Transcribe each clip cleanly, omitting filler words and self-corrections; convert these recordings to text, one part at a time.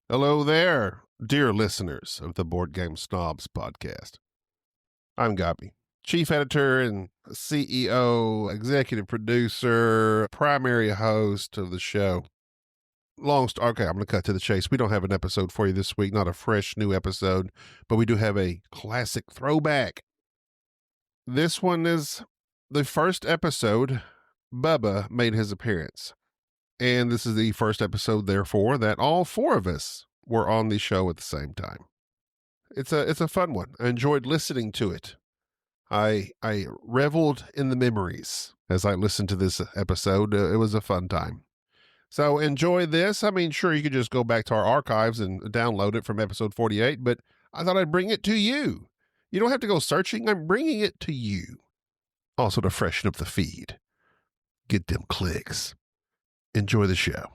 Hello there, dear listeners of the Board Game Snobs podcast. I'm Gabi, chief editor and CEO, executive producer, primary host of the show. Okay, I'm going to cut to the chase. We don't have an episode for you this week, not a fresh new episode, but we do have a classic throwback. This one is the first episode Bubba made his appearance. And this is the first episode, therefore, that all four of us were on the show at the same time. It's a fun one. I enjoyed listening to it. I reveled in the memories as I listened to this episode. It was a fun time. So enjoy this. I mean, sure, you could just go back to our archives and download it from episode 48, but I thought I'd bring it to you. You don't have to go searching. I'm bringing it to you. Also to freshen up the feed. Get them clicks. Enjoy the show.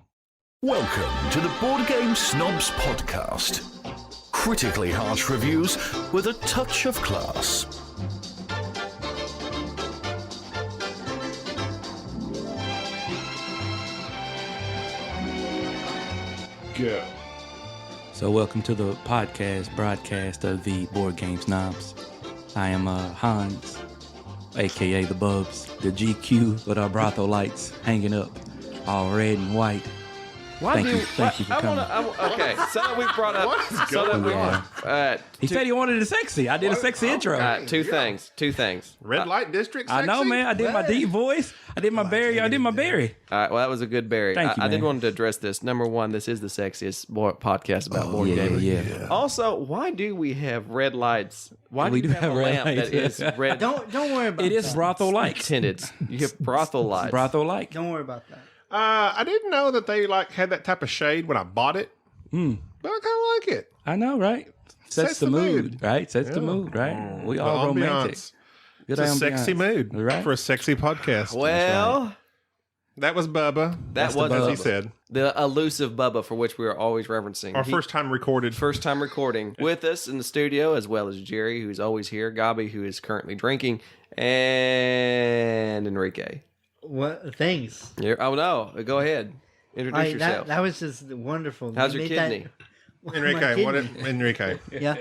Welcome to the Board Game Snobs podcast. Critically harsh reviews with a touch of class. Go. So welcome to the broadcast of the Board Game Snobs. I am Hans, a.k.a. the Bubs, the GQ with our brothel lights hanging up, all red and white. Thank you for coming. Okay, so that we brought up. What's going on? He said he wanted it sexy. I did a sexy intro. Two things. Red light district. I know, man. I did my deep voice. I did my Barry. I did my Barry. All right, well, that was a good Barry. Thank you, I did man. want to address this. Number one, this is the sexiest podcast about board gaming. Yeah. Also, why do we have red lights? Why We do you do have a have red lamp lights. that is red? Don't worry about It is that. brothel-like. tinted. You have brothel lights. Brothel-like. Don't worry about that. I didn't know that they had that type of shade when I bought it, but I kind of like it. I know, right? Sets the mood, right? Sets the mood, right? We all romantic. Ambiance. Good It's a sexy ambiance. mood Right? for a sexy podcast. Well, That was Bubba. that was as he Bubba. said. The elusive Bubba for which we are always referencing. Our He- first time recorded. First time recording with us in the studio, as well as Jerry, who's always here, Gabi, who is currently drinking, and Enrique. What? Thanks. Oh no! Go ahead, introduce yourself. That was just wonderful. How's You your made that- kidney? My Enrique, kidney. Enrique. Yeah.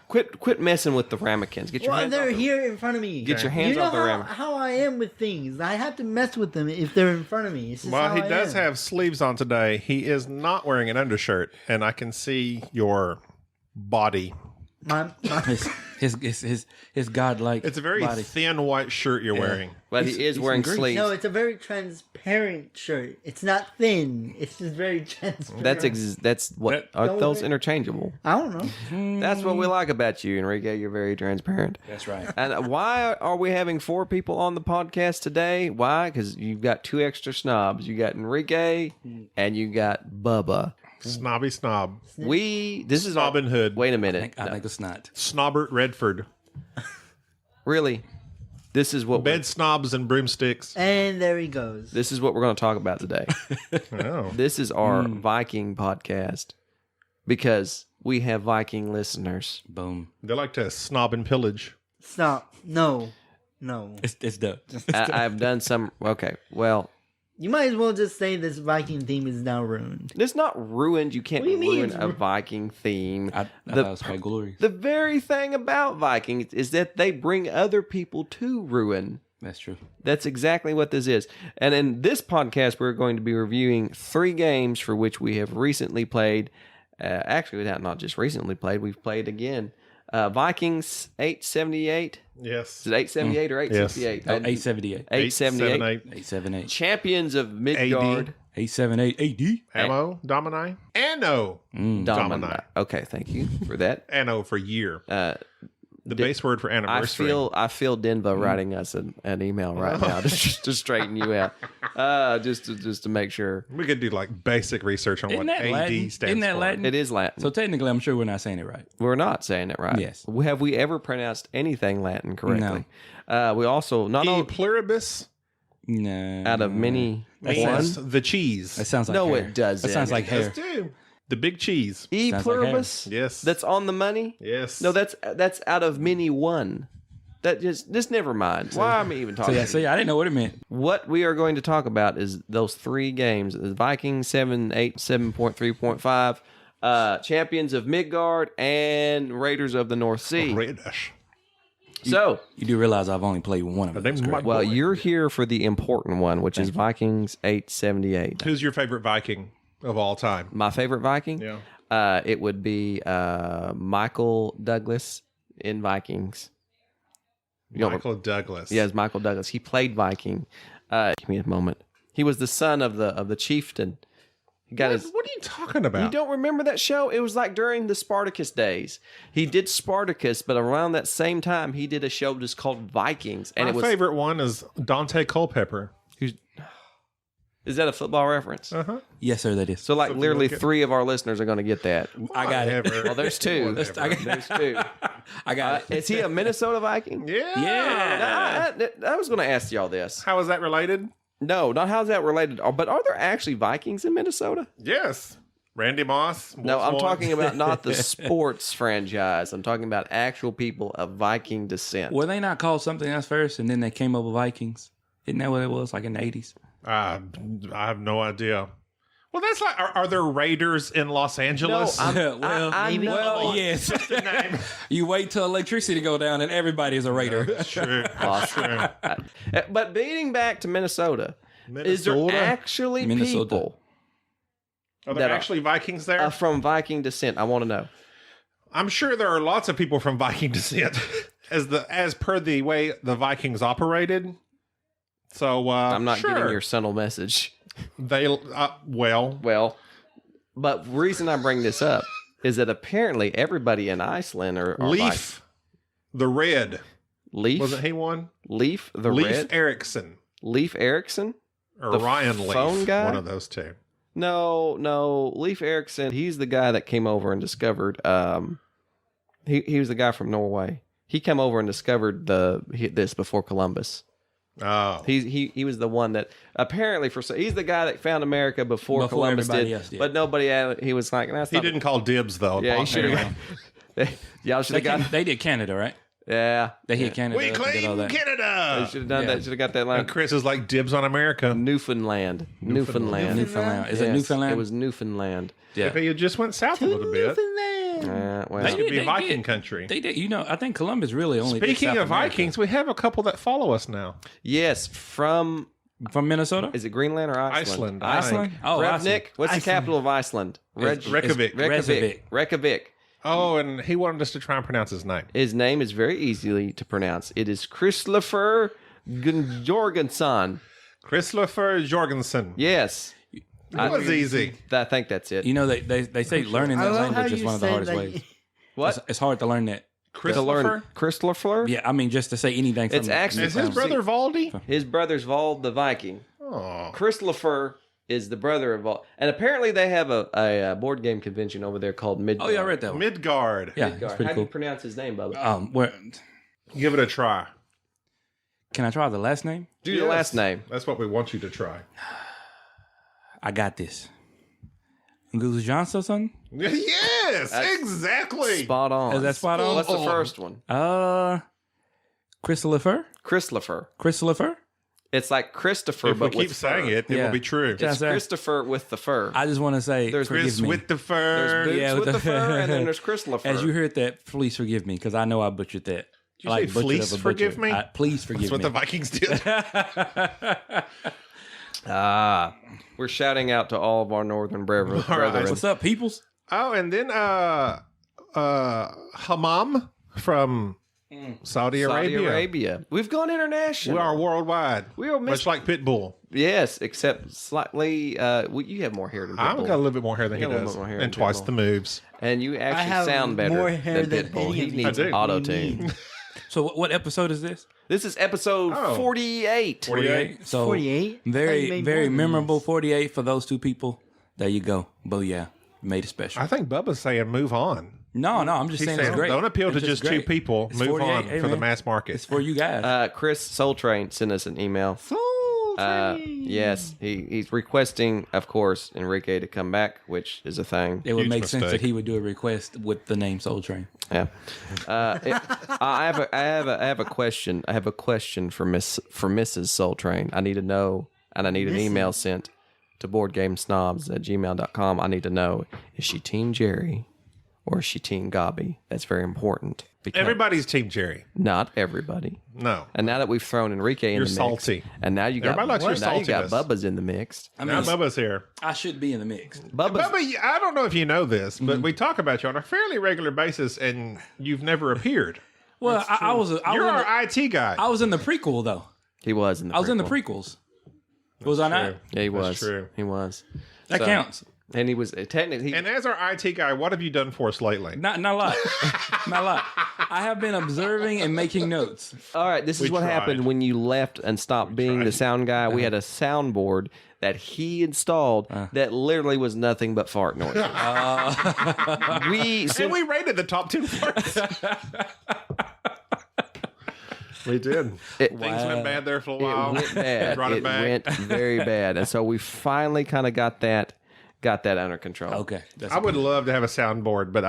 Quit messing with the ramekins. Get your Well, hands they're off them. here in front of me. Get your hands you know off the ramen. how I am with things. I have to mess with them if they're in front of me. It's just Well, how he I does am. have sleeves on today. He is not wearing an undershirt, and I can see your body. my His godlike. It's a very body. thin white shirt you're wearing. But He's- he is he's wearing in Greece. sleeves. No, it's a very transparent shirt. It's not thin. It's just very transparent. That's what are Don't those worry. interchangeable? I don't know. That's what we like about you, Enrique. You're very transparent. That's right. And why are we having 4 people on the podcast today? Why? Because you've got 2 extra snobs. You got Enrique and you got Bubba. Snobby snob. This is Robin Hood. Wait a minute. I No. think it's not. Snobbert Redford. Really? This is what Bed snobs and broomsticks. And there he goes. this is what we're going to talk about today. Oh. This is our Viking podcast because we have Viking listeners. Boom. They like to snob and pillage. Stop. No. It's dope. I've done some. Okay, well, You might as well just say this Viking theme is now ruined. it's not ruined. You can't What do you mean ruin it's a ru- Viking theme. I thought it was quite glorious. The very thing about Vikings is that they bring other people to ruin. That's true. That's exactly what this is. And in this podcast, we're going to be reviewing 3 games for which we have recently played. Actually, not just recently played. We've played again. Vikings 878. Yes. Is it 878 or 868? Oh, 878. 878. 878. Champions of Midgard. 878 AD. Ammo, Domini. Anno. Domini. Okay, thank you for that. Anno for year. The base word for I anniversary. feel Denva writing us an email right now to straighten you out, just to make sure. We could do like basic research on Isn't what that AD Latin? stands Isn't that for. Latin? It is Latin. So technically, I'm sure we're not saying it right. We're not saying it right. Yes. Have we ever pronounced anything Latin correctly? We also not E only pluribus No. out of many means one. the cheese. That sounds like No, hair. it doesn't. That sounds like hair. Let's do the big cheese. E Sounds like hair. pluribus. Yes. That's on the money. Yes. No, that's out of many one. That just never mind. Why am I even So talking? yeah, see, I didn't know what it meant. What we are going to talk about is those 3 games: the Vikings 7.8, 7.3.5, Champions of Midgard, and Raiders of the North Sea. Raiders. So, You do realize I've only played one of them. name's Mike. well, you're here for the important one, which is Vikings 878. Who's your favorite Viking of all time? My favorite Viking? Yeah. It would be Michael Douglas in Vikings. Michael Douglas. Yes, Michael Douglas. He played Viking. Give me a moment. He was the son of the chieftain. He got his. What are you talking about? You don't remember that show? It was like during the Spartacus days. He did Spartacus, but around that same time, he did a show just called Vikings, and My it was. favorite one is Dante Culpepper. Is that a football reference? Yes, sir, that is. So, like, literally 3 of our listeners are going to get that. I got it. Well, there's 2. There's 2. I got it. Is he a Minnesota Viking? Yeah. Yeah. I was going to ask y'all this. How is that related? No, not how's that related. But are there actually Vikings in Minnesota? Yes. Randy Moss. No, I'm Wolf talking Lord. about not the sports franchise. I'm talking about actual people of Viking descent. Were they not called something else first, and then they came up with Vikings? Isn't that what it was, like in the 80s? I have no idea. Well, that's like, are there Raiders in Los Angeles? well, I know. well, yes. You wait till electricity go down, and everybody is a Raider. That's true. That's true. But beating back to Minnesota, is there Minnesota? actually Minnesota. people Are there that are- actually Vikings there? from Viking descent? I want to know. I'm sure there are lots of people from Viking descent, as per the way the Vikings operated. So I'm not sure. getting your subtle message. They well, Well, but the reason I bring this up is that apparently everybody in Iceland are Leaf, the Red. Leaf. Wasn't he one? Leaf the Leif Red. Erickson Leaf Erickson. or The Ryan Leaf, phone guy? one of those two. No, Leif Erickson. He's the guy that came over and discovered. He was the guy from Norway. He came over and discovered this before Columbus. Oh, He was the one that apparently he's the guy that found America before Columbus everybody did. else did. But nobody. He was like, that's he not. didn't call dibs though. Yeah, he should have. Y'all should have got. They did Canada, right? Yeah, They hit Canada. We did all claim that. they Canada. should have done Yeah. that. Should have got that line. And Chris is like dibs on America. Newfoundland. Newfoundland. Is it Yes, Newfoundland? It was Newfoundland. Yeah. If he just went south a little bit, Well, this could be They Viking did. country. They did. You know, I think Columbus really only. did Speaking South of America. Vikings, we have a couple that follow us now. yes, from From Minnesota? is it Greenland or Iceland? Iceland. I think. Iceland? Oh, Reykjavik. Iceland. What's the Iceland. capital of Iceland? Reykjavik. Reykjavik. Reykjavik. Oh, and he wanted us to try and pronounce his name. His name is very easily to pronounce. It is Kristoffer Jorgensen. Christopher Jorgensen. Yes. That was easy. I think that's it. You know, they say learning I that love how language is you one of the said hardest that. ways. What? It's hard to learn that. To learn Christopher? Kristoffer? Yeah, I mean, just to say anything from It's actually- Is his brother Valdi? His brother's Vald the Viking. Oh. Kristoffer is the brother of Vald. And apparently they have a board game convention over there called Midgard. Oh, yeah, I read that one. Midgard. Yeah, Midgard. it's pretty How do you cool. pronounce his name, Bubba? Where, Give it a try. can I try the last name? Do the Yes. last name. That's what we want you to try. I got this. Goose Johnson or something? Yes, That's exactly. Spot on. Is that spot on? What's the first one? Christopher? Christopher. Christopher? It's like Christopher, If we but keep with saying fur. it, it Yeah. will be true. Yeah. It's Sir. Christopher with the fur. I just want to say, There's forgive Chris me. with the There's fur. Boots Yeah, with with the the- fur, and then there's Christopher. As you heard that, please forgive me, because I know I butchered that. Did you say butchered fleece of a forgive butcher. me? Please forgive That's what me. the Vikings did. We're shouting out to all of our northern brethren. What's up, peoples? Oh, and then Hammam from Saudi Arabia. We've gone international. We are worldwide. We are much like Pitbull. Yes, except slightly. You have more hair than I've Pitbull. got a little bit more hair than he You got a does, little more hair and than twice Pitbull. the moves. And you actually have sound better more hair than than Pitbull. any He of needs I do. auto tune. So what episode is this? This is episode Oh. 48. 48. So 48? I very, made very more than memorable this. 48 for those two people. There you go. Booyah. Made it special. I think Bubba's saying move on. No, I'm just He's saying saying it's great. don't appeal to It's just two great. people. It's Move 48. on Hey, for the man. mass market. It's for you guys. Chris Soul Train sent us an email. Yes, he's requesting, of course, Enrique to come back, which is a thing. It would huge make sense mistake. that he would do a request with the name Soul Train. Yeah. I have a question. I have a question for Mrs. Soul Train. I need to know, and I need an email sent to boardgamesnobs@gmail.com. I need to know, is she Team Jerry or is she Team Gobby? That's very important. Because Everybody's Team Jerry. not everybody. No. And now that we've thrown Enrique in You're the mix, salty. and now you got Everybody likes your now you got saltiness. Bubba's in the mix. I Now mean, Bubba's here. I should be in the mix. Bubba's Bubba, I don't know if you know this, but we talk about you on a fairly regular basis, and you've never appeared. Well, I was You're our IT guy. I was in the prequel though. he was in the I was in the prequel. prequels. Was I not? Yeah, he was. That's true. He was. That So- counts. And he was technically. And as our IT guy, what have you done for us lately? Not a lot. Not a lot. I have been observing and making notes. All right, this is We what tried. happened when you left and stopped being the sound guy. We had a soundboard that he installed that literally was nothing but fart noise. And we rated the top 10 first. We did. Things went bad there for a while. It went bad. Brought it back. went very bad, and so we finally kind of got that under control. Okay. That's I would love to have a soundboard, but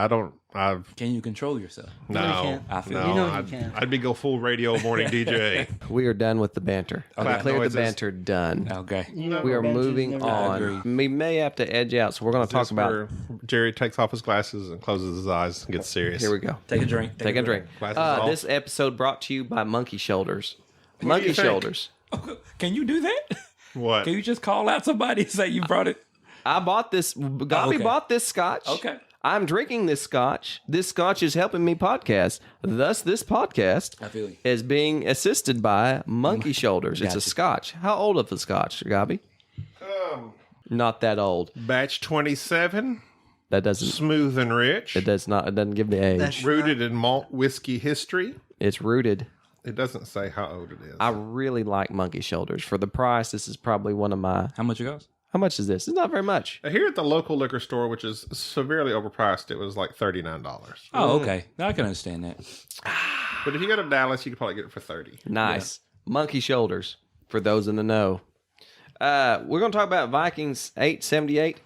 Can you control yourself? no, can't. I feel no, You know you I'd, can't. I'd be go full radio morning DJ. We are done with the banter. We Clap cleared noises. the banter. Done. Okay. You know, We are benches moving never- on. agree. We may have to edge out, so we're going to talk This about. where Jerry takes off his glasses and closes his eyes and gets serious. Here we go. Take a drink. Take a drink. Glasses off. This episode brought to you by Monkey Shoulders. do you Monkey think? Shoulders. Can you do that? What? Can you just call out somebody and say you brought it? I bought this. Gobby okay. bought this scotch. Okay. I'm drinking this scotch. This scotch is helping me podcast. Thus, this podcast I feel you. is being assisted by Monkey Shoulders. It's a Gotcha. scotch. How old of a scotch, Gobby? Not that old. Batch 27, That doesn't. smooth and rich, It does not. It doesn't give the age. That's- rooted in malt whiskey history. It's rooted. It doesn't say how old it is. I really like Monkey Shoulders. For the price, this is probably one of my. How much it costs? How much is this? It's not very much. Here at the local liquor store, which is severely overpriced, it was like $39. Oh, okay. I can understand that. But if you go to Dallas, you could probably get it for 30. Nice. Monkey Shoulders, for those in the know. We're going to talk about Vikings 878,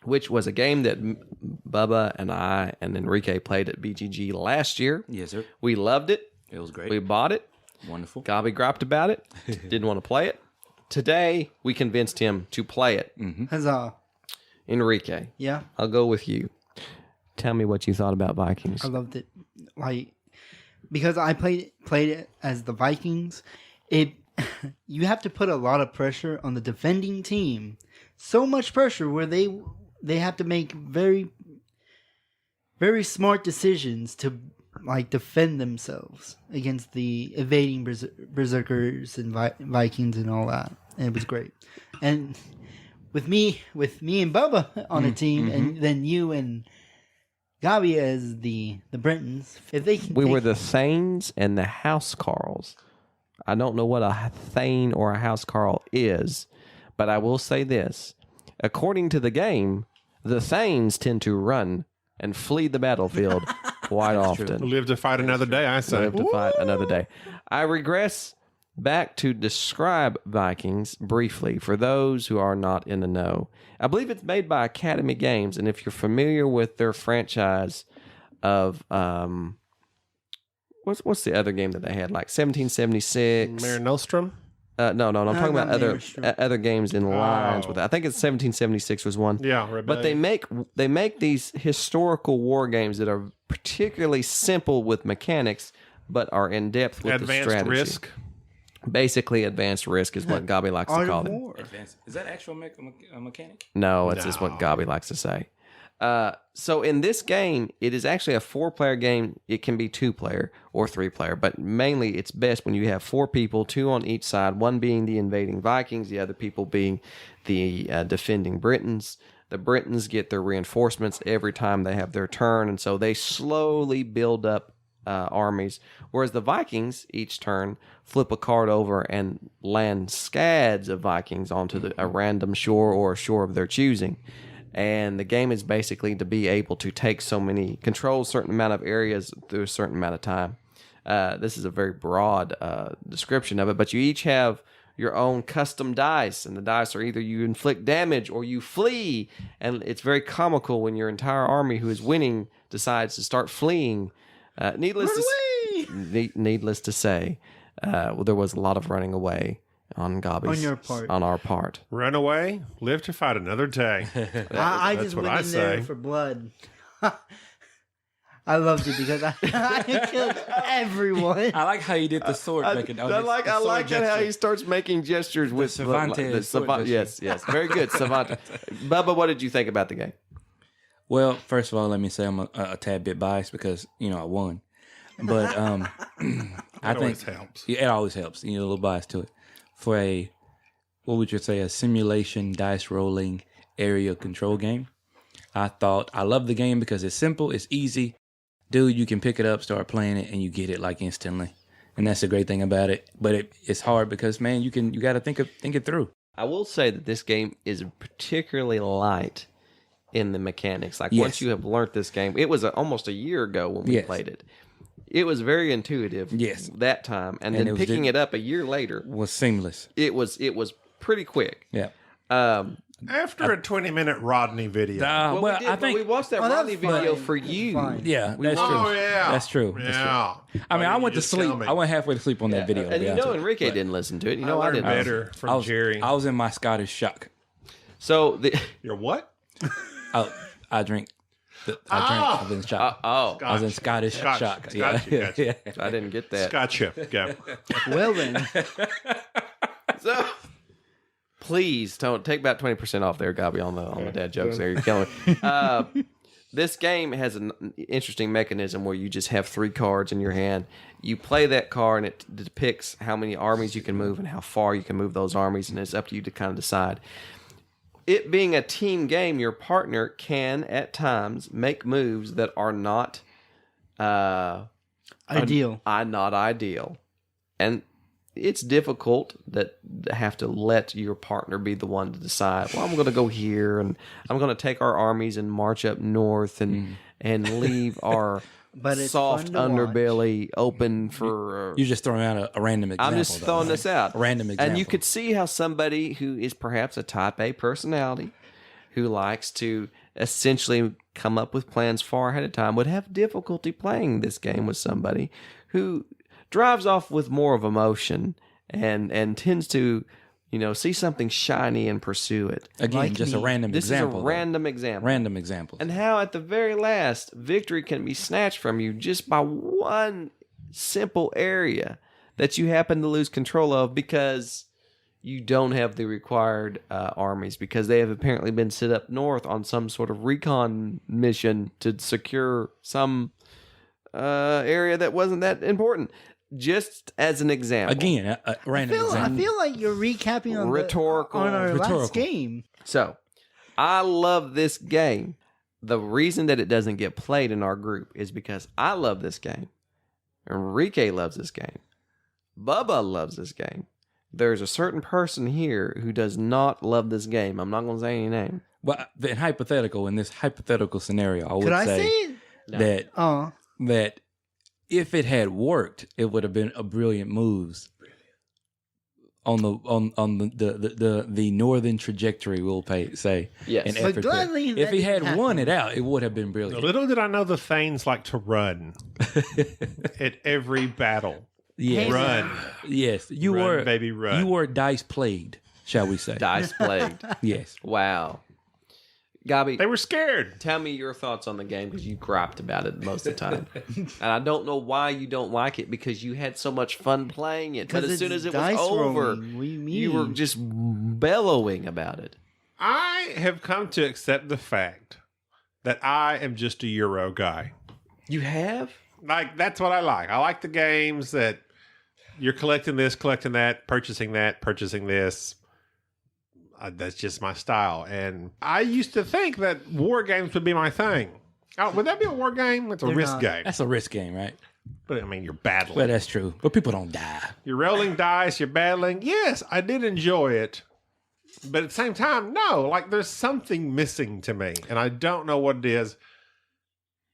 which was a game that Bubba and I and Enrique played at BGG last year. Yes, sir. We loved it. It was great. We bought it. Wonderful. Gobby griped about it. Didn't want to play it. Today, we convinced him to play it. Huzzah. Enrique, Yeah, I'll go with you. Tell me what you thought about Vikings. I loved it. Like, because I played it as the Vikings, you have to put a lot of pressure on the defending team. So much pressure where they have to make very, very smart decisions to like defend themselves against the evading berserkers and Vikings and all that. And it was great. And with me and Bubba on a team, and then you and Gobby as the Britons, if they can We were take- the Thanes and the House Carls. I don't know what a Thane or a House Carl is, but I will say this. According to the game, the Thanes tend to run and flee the battlefield quite often. Live to fight another day, I say. Live to fight another day. I regress back to describe Vikings briefly for those who are not in the know. I believe it's made by Academy Games, and if you're familiar with their franchise of what's the other game that they had, like 1776? Mare Nostrum? No, I'm talking not about Maelstrom. other games in lines with it. I think it's 1776 was one. Yeah, But they make these historical war games that are particularly simple with mechanics, but are in depth with the Advanced strategy. Risk. Basically, advanced risk is what Gobby likes to Art call of it. War. Advanced. Is that actual mechanic? No, it's just what Gobby likes to say. So in this game, it is actually a 4-player game. It can be 2-player or 3-player, but mainly it's best when you have 4 people, 2 on each side, one being the invading Vikings, the other people being the defending Britons. The Britons get their reinforcements every time they have their turn, and so they slowly build up armies, whereas the Vikings each turn flip a card over and land scads of Vikings onto a random shore or a shore of their choosing. And the game is basically to be able to control a certain amount of areas through a certain amount of time. This is a very broad description of it, but you each have your own custom dice, and the dice are either you inflict damage or you flee. And it's very comical when your entire army who is winning decides to start fleeing. Needless to say, there was a lot of running away on Gabi's, On your part. on our part. Run away, live to fight another day. I that's just what went I in there say. for blood. I loved it because I killed everyone. I like how you did the sword making. I like that how he starts making gestures with Cervantes sword gesture. Yes, very good, Savant. Bubba, what did you think about the game? Well, first of all, let me say I'm a tad bit biased because I won, but I think always helps. Yeah, it always helps. You need a little bias to it. For what would you say, a simulation dice rolling area control game. I love the game because it's simple, it's easy. Dude, you can pick it up, start playing it, and you get it like instantly. And that's the great thing about it. But it's hard because, man, you got to think it through. I will say that this game is particularly light in the mechanics. Like Yes. once you have learned this game, it was almost a year ago when we Yes. played it. It was very intuitive. Yes. That time, and And then it was picking it up a year later, Was seamless. it was pretty quick. Yeah. After a 20-minute Rodney video. Well, well, we did, I but think we watched that Oh, that's Rodney video fine. for you. Fine. yeah, that's true. Oh, yeah. That's true. That's true. Yeah. I mean, Why I didn't went you to just tell sleep. me? I went halfway to sleep on that video. to And be you honest know with Enrique But didn't listen to it. You I know I learned didn't. better from Jerry. I was in my Scottish shock. So the You're what? I drink. I was in shock. oh, I was in Scottish shock. Gotcha. Yeah. Gotcha. I didn't get that. Gotcha. Go. Well then, So please don't take about 20% off there, Gabi, on the dad jokes there. You're killing me. This game has an interesting mechanism where you just have 3 cards in your hand. You play that card and it depicts how many armies you can move and how far you can move those armies, and it's up to you to kind of decide. It being a team game, your partner can at times make moves that are not ideal. not ideal. And it's difficult that have to let your partner be the one to decide, well, I'm going to go here and I'm going to take our armies and march up north and leave our But it's soft fun to underbelly open for... You're just throwing out a random example. I'm just though, throwing right? this out. A random example. And you could see how somebody who is perhaps a type A personality, who likes to essentially come up with plans far ahead of time, would have difficulty playing this game with somebody who drives off with more of emotion and tends to, see something shiny and pursue it. Again, Like just a me. random This example. is a though. random example. Random example. And how at the very last, victory can be snatched from you just by one simple area that you happen to lose control of because you don't have the required armies, because they have apparently been set up north on some sort of recon mission to secure some area that wasn't that important. Just as an example. Again, a random I example. feel like you're recapping on Rhetorical. on our last Rhetorical. game. So, I love this game. The reason that it doesn't get played in our group is because I love this game. Enrique loves this game. Bubba loves this game. There's a certain person here who does not love this game. I'm not going to say any name. Well, in this hypothetical scenario, I would Could I say say it? that Oh, that if it had worked, it would have been a brilliant moves on the northern trajectory. We'll say Yes. in But effort. gladly If that he had didn't won happen. it out, it would have been brilliant. Little did I know the Thanes like to run at every battle. Yes, Run. yes, you Run, were baby, run. You were dice plagued, shall we say? Dice plagued. Yes. Wow. Gabi, They were scared. tell me your thoughts on the game, because you griped about it most of the time. And I don't know why you don't like it, because you had so much fun playing it. But 'cause as soon it's as it was dice over, rolling. What do you mean? you were just bellowing about it. I have come to accept the fact that I am just a Euro guy. You have? Like, that's what I like. I like the games that you're collecting this, collecting that, purchasing this. That's just my style. And I used to think that war games would be my thing. Oh, would that be a war game? It's a They're risk not. game. That's a risk game, right? But I mean, you're battling. Well, that's true. But people don't die. You're rolling dice, you're battling. Yes, I did enjoy it. But at the same time, no. Like, there's something missing to me. And I don't know what it is.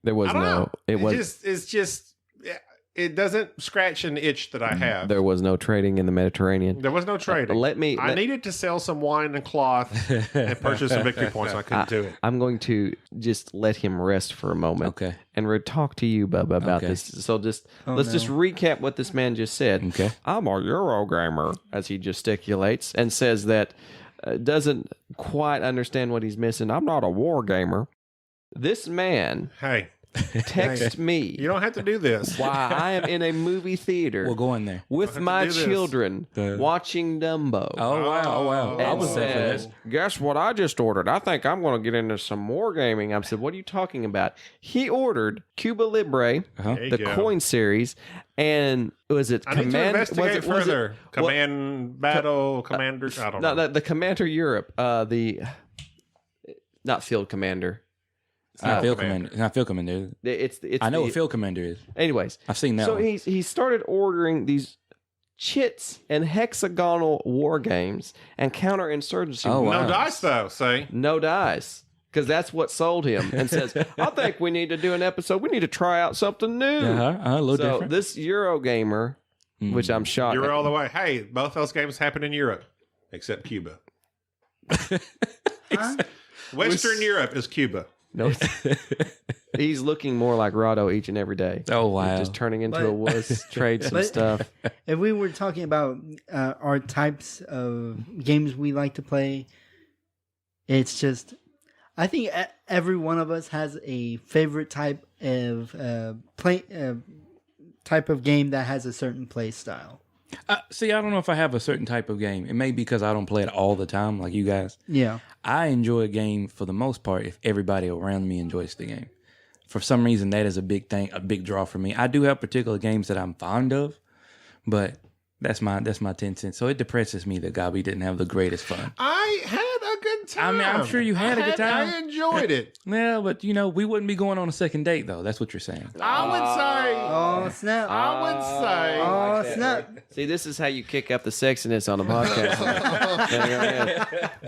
There was I don't know. It was. It's it doesn't scratch an itch that I have. There was no trading in the Mediterranean. There was no trading. I needed to sell some wine and cloth and purchase some victory points. I couldn't do it. I'm going to just let him rest for a moment. Okay. And talk to you, Bubba, about this. So let's just recap what this man just said. Okay. I'm a Eurogamer, as he gesticulates, and says that doesn't quite understand what he's missing. I'm not a war gamer. This man text me. You don't have to do this. While I am in a movie theater. We'll go in there. With my children watching Dumbo. Oh, wow. Oh, wow. I was there for this. Guess what I just ordered? I think I'm going to get into some more gaming. I said, what are you talking about? He ordered Cuba Libre, the coin series, and was it I need to investigate further. Commander, I don't know. The Commander Europe. Not Field Commander. It's not Field Commander. It's not Field Commander. It's I know what Field Commander is. Anyways, I've seen that. So one. he started ordering these chits and hexagonal war games and counterinsurgency. Oh, wow. No dice though. See, no dice, because that's what sold him. And says, I think we need to do an episode. We need to try out something new. A little different. This Eurogamer, which I'm shocked. You're all the way. Hey, both those games happen in Europe, except Cuba. Western Europe is Cuba. No, he's looking more like Rado each and every day. Oh, wow. Just turning into a wuss, trade some stuff. If we were talking about our types of games we like to play, it's just, I think every one of us has a favorite type of type of game that has a certain play style. See, I don't know if I have a certain type of game. It may be because I don't play it all the time like you guys. Yeah. I enjoy a game for the most part if everybody around me enjoys the game. For some reason, that is a big thing, a big draw for me. I do have particular games that I'm fond of, but that's my 10 cents. So it depresses me that Gabi didn't have the greatest fun. I had a good time. I mean, I'm sure you had a good time. I enjoyed it. Yeah, but we wouldn't be going on a second date though. That's what you're saying. I would say. Oh, snap. I would say. Oh, snap. See, this is how you kick up the sexiness on the podcast.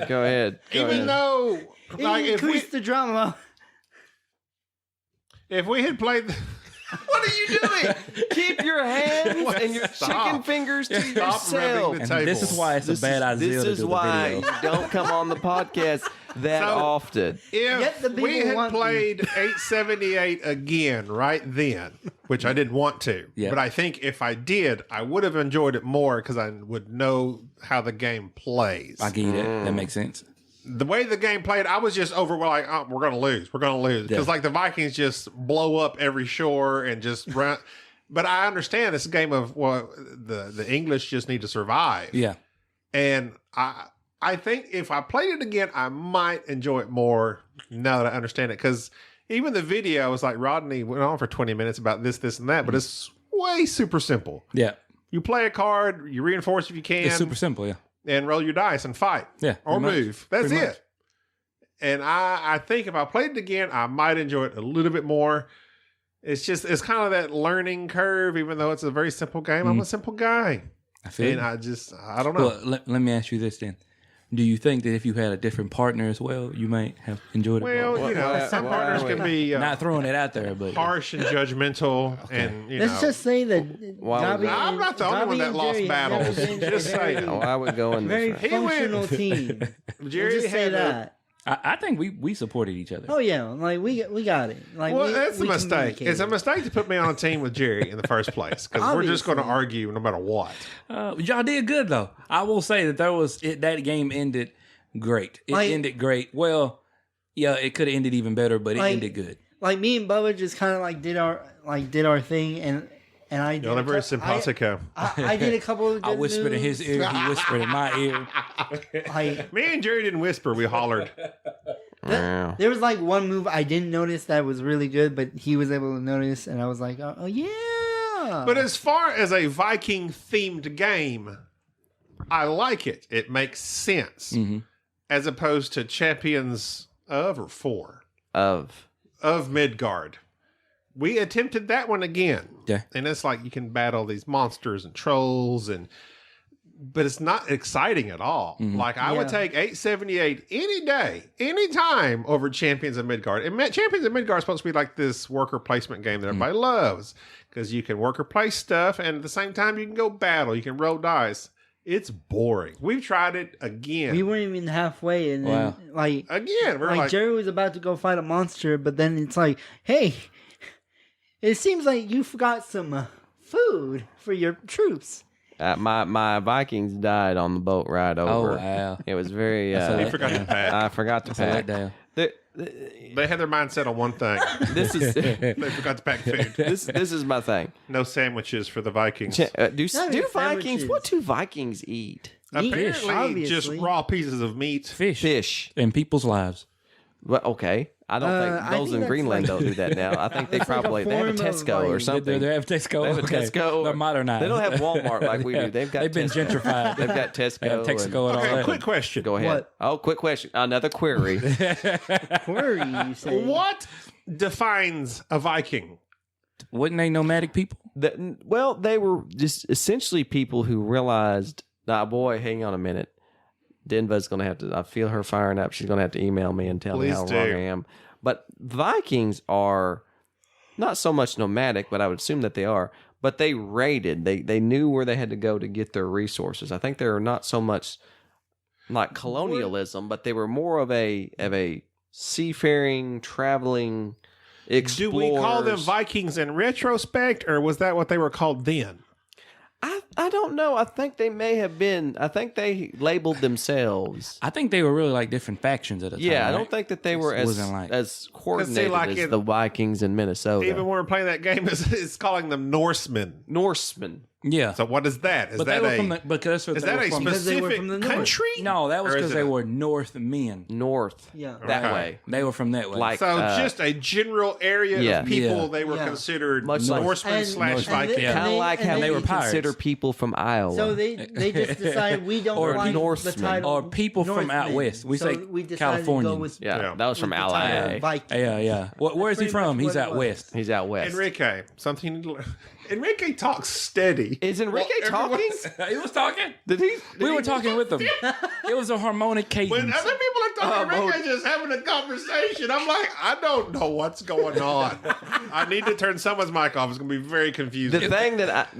Go ahead. Even though, like, Increase the drama. if we had played. What are you doing? Keep your hands and your chicken fingers to yourself. And this is why it's a bad idea This to is do why the you video. don't come on the podcast that often. Yet the If people we had want played 878 again right then, which I didn't want to, Yeah. but I think if I did, I would have enjoyed it more because I would know how the game plays. I get it. That makes sense. The way the game played, I was just over like, oh, we're going to lose. We're going to lose. Because like the Vikings just blow up every shore and just run. But I understand it's a game of, the English just need to survive. Yeah. And I think if I played it again, I might enjoy it more now that I understand it. Because even the video was like, Rodney went on for 20 minutes about this, and that, but it's way super simple. Yeah. You play a card, you reinforce if you can. It's super simple, yeah. And roll your dice and fight. Yeah. Or pretty move. That's Pretty it. much. And I think if I played it again, I might enjoy it a little bit more. It's kind of that learning curve, even though it's a very simple game. I'm a simple guy. I feel And you. I don't know. Well, let me ask you this then. Do you think that if you had a different partner as well, you might have enjoyed it more? Well, some partners can be Not throwing it out there, but harsh and judgmental. And, Let's just say that Gabi I'm not the only one that lost battles. Just saying. Oh, I would go in very this. functional team. Jerry Just say had that. I think we supported each other. Oh yeah, like we got it. Like that's a mistake. communicated. It's a mistake to put me on a team with Jerry in the first place because we're just going to argue no matter what. Y'all did good though. I will say that that game ended great. It ended great. Well, yeah, it could have ended even better, but it ended good. Like me and Bubba just kind of like did our thing, and I did. You're very simpatico. I did a couple of. Good I whispered in moves. his ear. He whispered in my ear. Like, Me and Jerry didn't whisper. We hollered. there was like one move I didn't notice that was really good, but he was able to notice, and I was like, oh yeah. But as far as a Viking themed game, I like it. It makes sense. Mm-hmm. As opposed to Champions of Midgard. We attempted that one again. Yeah. And it's like you can battle these monsters and trolls and but it's not exciting at all. Like I would Yeah. take 878 any day, any time over Champions of Midgard. And Champions of Midgard is supposed to be like this worker placement game that everybody loves because you can worker place stuff and at the same time you can go battle, you can roll dice. It's boring. We've tried it again. We weren't even halfway, and then like Again, we're like Jerry was about to go fight a monster, but then it's like, hey, it seems like you forgot some food for your troops. My Vikings died on the boat ride over. Oh, wow. It was very. he forgot to pack. I forgot to pack. letdown. They had their mindset on one thing. This is They forgot to pack food. this is my thing. No sandwiches for the Vikings. Do Not do even Vikings? sandwiches. What do Vikings eat? Apparently, just obviously. raw pieces of meat. Fish. Fish. And people's lives. Well, okay. I don't I think those think in that's Greenland like- don't do that now. I think they That's like a probably they have a form of, Tesco or like- something. They have Tesco. They have a Okay. Tesco. They're modernized. They don't have Walmart like we do. They've Been Tesco. gentrified. They've got Tesco. They have Texaco and all Okay, that. quick question. Go ahead. What? Oh, quick question. Another query. Query, you say? What defines a Viking? Wasn't they nomadic people? Well, they were just essentially people who realized, nah, boy, hang on a minute. Denva's going to have to, I feel her firing up. She's going to have to email me and tell me Please how do. wrong I am. But Vikings are not so much nomadic, but I would assume that they are. But they raided. They knew where they had to go to get their resources. I think they were not so much like colonialism, but they were more of a seafaring, traveling explorers. Do we call them Vikings in retrospect, or was that what they were called then? I don't know. I think they may have been. I think they labeled themselves. I think they were really like different factions at the time. Yeah, I right? don't think that they were It as wasn't like- as coordinated like as in- the Vikings in Minnesota. Even when we're playing that game, it's calling them Norsemen. Norsemen. Yeah. So what is that? Is but that they were a from the, because is they that were a from, Because they were specific from the north. country? No, that was Or is because it they a- were North men. North. Yeah. That Okay. way. They were from that way. Like So just a general area of people Yeah. they were Yeah. considered Much like- Norsemen And- slash and Vikings. they- Yeah. kind of like how and they they were pirates. consider people from Iowa. So they just decided we don't Or like the Norsemen. title Or people from out Northmen. west. We say we decided to Californians. go with, yeah, Yeah. that was from with the title LA. Vikings. Yeah. Where's he pretty from? much He's what it out was. west. He's out west. Enrique, something you need to learn. Enrique talks steady. Is Enrique Well, talking? everyone's- He was talking. Did he? We were talking with him. It was a harmonic cadence. When other people are talking, Oh, Enrique just having a conversation. I'm like, I don't know what's going on. I need to turn someone's mic off. It's going to be very confusing. The thing that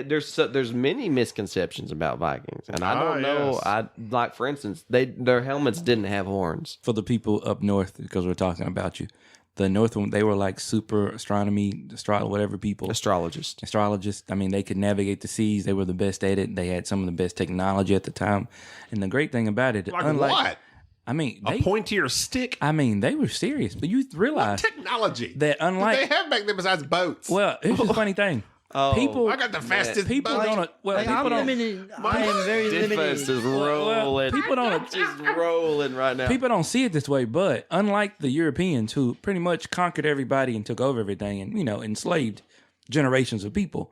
there's many misconceptions about Vikings, and I don't know. yes. I like, for instance, their helmets didn't have horns. For the people up north, because we're talking about you, the north one, they were like super whatever people. Astrologists. Astrologists. I mean, they could navigate the seas. They were the best at it. They had some of the best technology at the time. And the great thing about it, like unlike, what? I mean, A pointier stick? they were serious. But you realize Technology. that unlike, What they have back then besides boats? well, here's the funny thing. People, I got the fastest people boat. don't. Well, Like, people I'm don't. limited. I am very Denfest is limited. rolling. People don't. just rolling right now. People don't see it this way, but unlike the Europeans who pretty much conquered everybody and took over everything and, enslaved generations of people,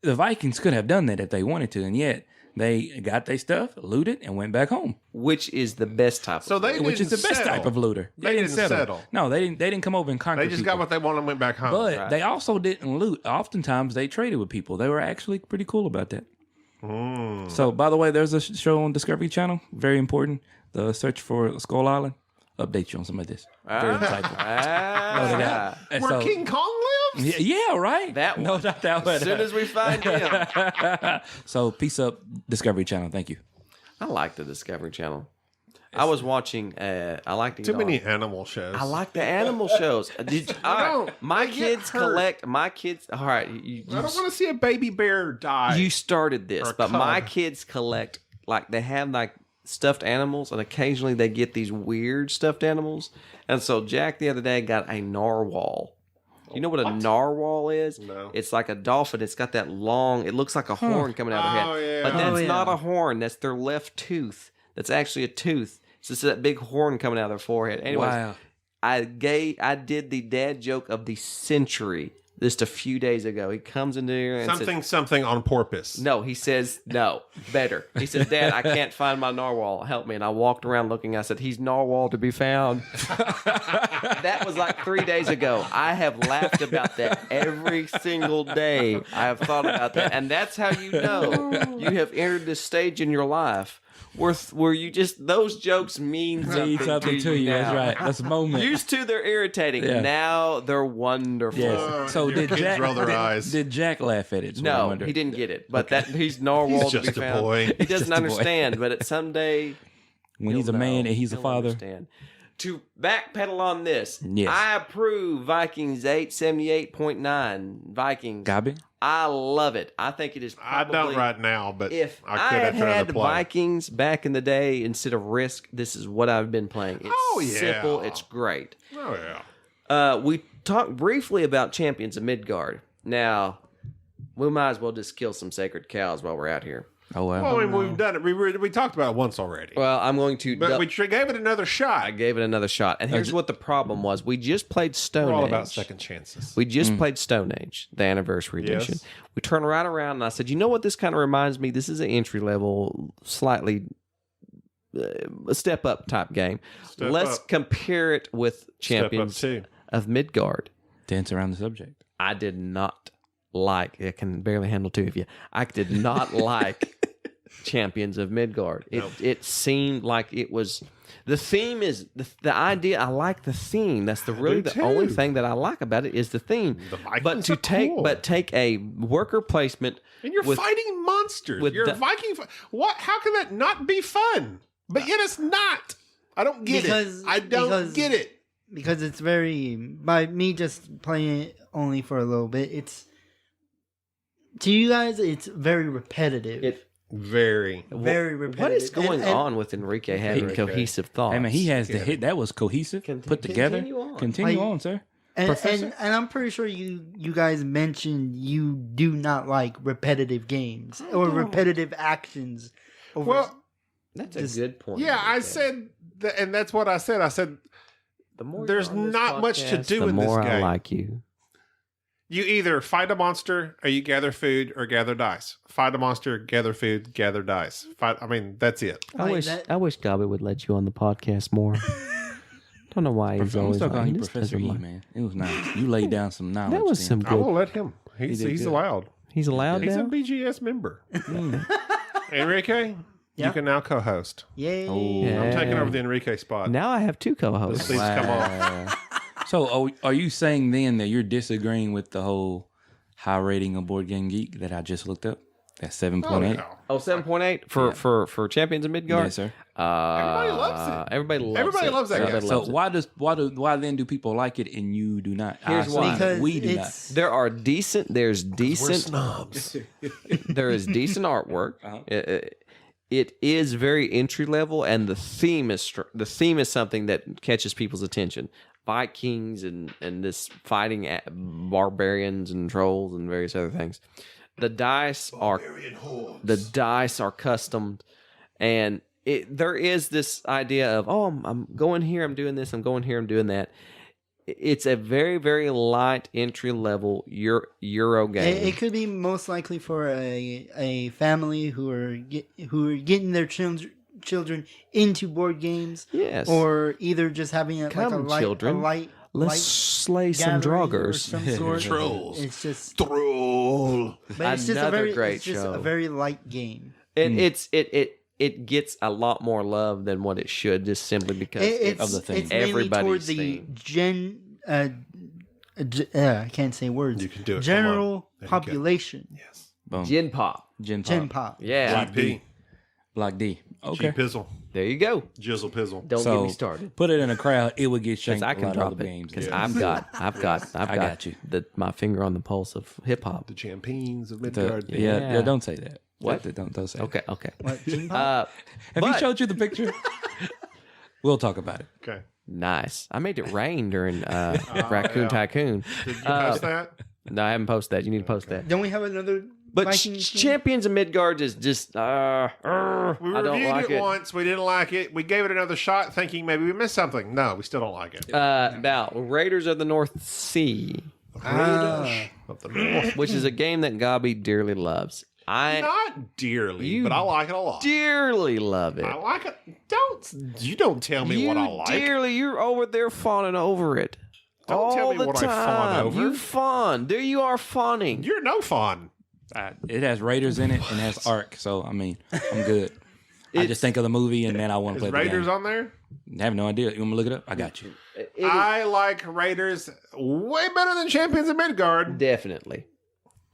the Vikings could have done that if they wanted to, and yet they got their stuff, looted, and went back home, Which is the best type of So they which is the didn't best settle. type of looter. They didn't settle. No, they didn't come over and conquer They just people. got what they wanted and went back home. But they also didn't loot. Oftentimes, they traded with people. They were actually pretty cool about that. So, by the way, there's a show on Discovery Channel. Very important. The Search for Skull Island. Update you on some of this. Very insightful. No doubt. And Where so- King Kong lives? yeah, right. That No one. doubt that one. As soon as we find him. So, peace up, Discovery Channel. Thank you. I like the Discovery Channel. I was watching. I like to Too eat many all- animal shows. I like the animal shows. All right, don't. my They get kids hurt. collect. My kids. All right, you I don't want to see a baby bear die. you started this, Or a but my cub. kids collect. Like they have like stuffed animals, and occasionally they get these weird stuffed animals. And so Jack the other day got a narwhal. You know what a narwhal is? No. It's like a dolphin. It's got that long. It looks like a horn coming out of their head, Oh, yeah. but that's Oh, yeah. not a horn. That's their left tooth. That's actually a tooth. It's just that big horn coming out of their forehead. Anyways, Wow. I did the dad joke of the century just a few days ago. He comes into here and something on porpoise. No, he says, no, better. He says, Dad, I can't find my narwhal. Help me. And I walked around looking. I said, he's narwhal to be found. That was like 3 days ago. I have laughed about that every single day. I have thought about that. And that's how you know you have entered this stage in your life where you just, those jokes mean something to you. That's right. That's a moment. Used to, they're irritating. Yeah. Now they're wonderful. Yes. So Your kids Jack roll their eyes. Did Jack laugh at it? No, he didn't get it. But that he's narwhal He's to be just a found. boy. He doesn't Just a boy. understand, but at someday When he's a he'll man know. and he's a He'll father. understand. To backpedal on this, Yes. I approve Vikings 878.9. Vikings. Gabi? I love it. I think it is I probably... don't right now, but If I I could had after had another play. Vikings back in the day instead of Risk, this is what I've been playing. It's Oh, yeah. simple. It's great. Oh yeah. We talked briefly about Champions of Midgard. Now, we might as well just kill some sacred cows while we're out here. Oh, well. Well, I mean, we've done it. We talked about it once already, Well, I'm going to... but we gave it another I shot. gave it another shot. And here's what the problem was. We just played Stone We're all Age. about second chances. We just played Stone Age, the anniversary Yes. edition. We turned right around and I said, you know what this kind of reminds me? This is an entry level, slightly a step up type game. Step Let's up. compare it with Step up Champions too. of Midgard. Dance around the subject. I did not like, I can barely handle two of you. I did not like Champions of Midgard. It seemed like it was, the theme is, the idea, I like the theme. That's really the too. only thing that I like about it is the theme. The Vikings But to are cool. take a worker placement And you're with- fighting monsters. with You're the- a Viking. What? How can that not be fun? But yet it's not. I don't get Because- it. I don't because- get it. because it's very, by me just playing it only for a little bit, it's, to you guys, it's very repetitive. Very. Very repetitive. What is going And- on with Enrique having Enrique. cohesive thoughts? Hey, man, he has the hit. That was cohesive, put together. Continue on. Continue Like- on, sir. And I'm pretty sure you guys mentioned you do not like repetitive games or repetitive actions. Over, Well, That's just- a good point. yeah, I Enrique. said that, and that's what I said. I said The more there's you're on this not much to podcast, do the in this more I game. like you. you either fight a monster or you gather food or gather dice. Fight a monster, gather food, gather dice. I mean, that's it. I Like wish that- I wish Gabi would let you on the podcast more. Don't know why he's I'm always still like, calling he you just Professor doesn't E, like- man. It was nice. You laid down some knowledge. That was then. some I will good. let him. He's did good. allowed. He's allowed He's a now. BGS member. Mm. Enrique, Yeah. you can now co-host. Yay. Oh. Yeah. I'm taking over the Enrique spot. Now I have two co-hosts. Please come on. Wow. So, are you saying then that you're disagreeing with the whole high rating of Board Game Geek that I just looked up? That's 7.8. no. Oh, 7.8 for Champions of Midgard. Yes, sir. Everybody loves it. Everybody loves Everybody it. loves that Everybody guy. So loves it. why then do people like it and you do not? Here's I why. assume Because we do it's There are decent. There's We're decent. snobs. There is decent artwork. Uh-huh. It is very entry level, and the theme is something that catches people's attention. Vikings and this fighting barbarians and trolls and various other things. The dice are custom, and there is this idea of I'm going here, I'm doing this, I'm going here, I'm doing that. It's a very, very light entry level Euro game. It could be most likely for a family who are getting their children into board games. Yes. Or either just having a Come, light, children. a light, Let's light slay some gathering or droggers. some sort. Trolls. It's just, Troll. but it's just Another a very, great it's just show. a very light game. And it gets a lot more love than what it should, just simply because It's, of the theme. it's mainly Everybody's toward the theme. I can't say words. You can do it. Come General on. There you go. population. Yes. Boom. Gin Pop. Gin pop. Gen pop. Yeah. Block D. P. Block D. G Okay. Pizzle. There you go. Jizzle Pizzle. Don't So get me started. put it in a crowd. It would get Because shanked. I a can lot of drop other it. games. Because Yeah. I've got you. my finger on the pulse of hip hop. The champions of The- Midgard. yeah, don't say that. What? Don't say. Okay. What? Gen pop? Have he But- showed you the picture? We'll talk about it. Okay. Nice. I made it rain during Raccoon yeah. Tycoon. Did you post that? No, I haven't posted that. You need to post that. Don't we have another But Vikings game? Champions of Midgard is just We I don't reviewed like it it. once. We didn't like it. We gave it another shot thinking maybe we missed something. No, we still don't like it. Now Raiders of the North Sea. Raiders of the North. which is a game that Gabi dearly loves. I Not dearly, You but I like it a lot. dearly love it. I like it. Don't tell me what I like. Dearly, you're over there fawning over it. Don't tell all me the what time. I fawn over. You fawn. There you are fawning. You're no fun. It has Raiders in it and has Ark, so I mean, I'm good. I just think of the movie and then I want to Is play the Raiders game. on there? I have no idea. You want me to look it up? I got you. I like Raiders way better than Champions of Midgard. Definitely.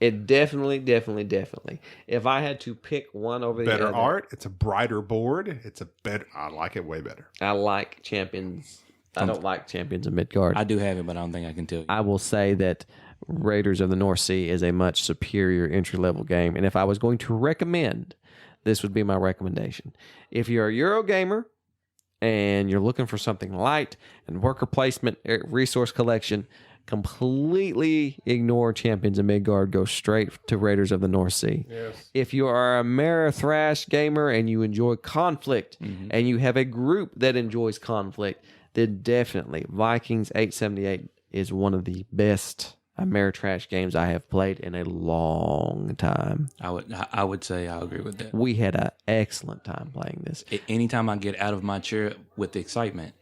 It definitely. If I had to pick one over the Better other, art. It's a brighter board. It's a better. I like it way better. I like Champions. I don't like Champions of Midgard. I do have it, but I don't think I can tell you. I will say that Raiders of the North Sea is a much superior entry-level game. And if I was going to recommend, this would be my recommendation. If you're a Euro gamer and you're looking for something light and worker placement, resource collection, completely ignore Champions of Midgard. Go straight to Raiders of the North Sea. Yes. If you are a Amerithrash gamer and you enjoy conflict and you have a group that enjoys conflict, then definitely Vikings 878 is one of the best Ameritrash games I have played in a long time. I would say I agree with that. We had an excellent time playing this. Anytime I get out of my chair with the excitement,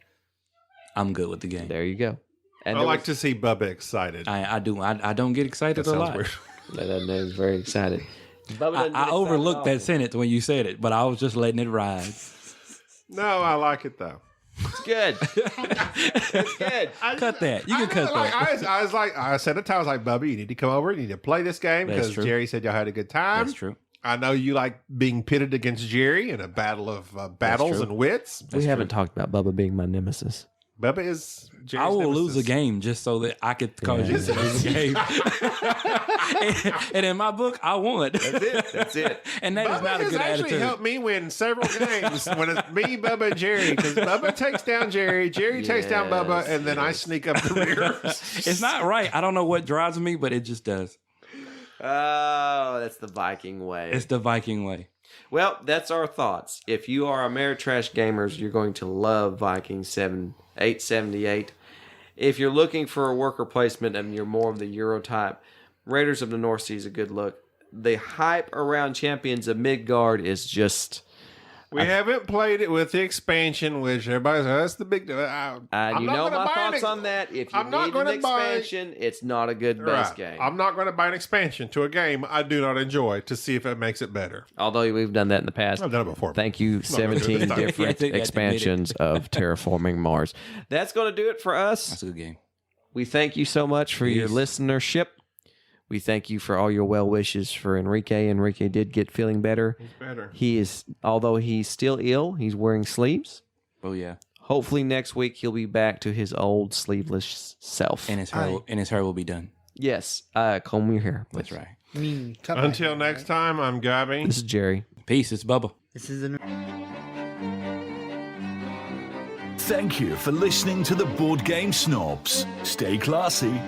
I'm good with the game. There you go. And I like to see Bubba excited. I do. I don't get excited That a sounds lot. weird. That name's very excited. I overlooked that sentence when you said it, but I was just letting it ride. No, I like it though. It's good. It's good. Cut that. You can cut that. I said it. I was like, Bubba, you need to come over. You need to play this game That's because true. Jerry said y'all had a good time. That's true. I know you like being pitted against Jerry in a battle of battles true. and wits. We haven't talked about Bubba being my nemesis. Bubba is Jerry's I will nemesis. lose a game just so that I could cause you to lose a game. and in my book, I won. That's it. And that is Bubba not a has good actually attitude. helped me win several games when it's me, Bubba, and Jerry. Because Bubba takes down Jerry, Jerry takes down Bubba, and then I sneak up the rear. It's not right. I don't know what drives me, but it just does. Oh, that's the Viking way. It's the Viking way. Well, that's our thoughts. If you are Ameritrash gamers, you're going to love Vikings 878. If you're looking for a worker placement and you're more of the Euro type, Raiders of the North Sea is a good look. The hype around Champions of Midgard is just... We haven't played it with the expansion, which everybody says that's the big deal. you know my thoughts on that. If you need an expansion, it's not a good base game. I'm not going to buy an expansion to a game I do not enjoy to see if it makes it better. Although we've done that in the past. I've done it before. Thank you, 17 Yeah, different expansions of Terraforming Mars. That's going to do it for us. That's a good game. We thank you so much for your Yes. listenership. We thank you for all your well wishes for Enrique. Enrique did get feeling better. He's better. He is, although he's still ill, he's wearing sleeves. Oh, yeah. Hopefully next week he'll be back to his old sleeveless self. And his hair will be done. Yes, comb your hair. That's right. I mean, cut my Until hair, next right? time, I'm Gabi. This is Jerry. Peace. It's Bubba. This is an. Thank you for listening to the Board Game Snobs. Stay classy.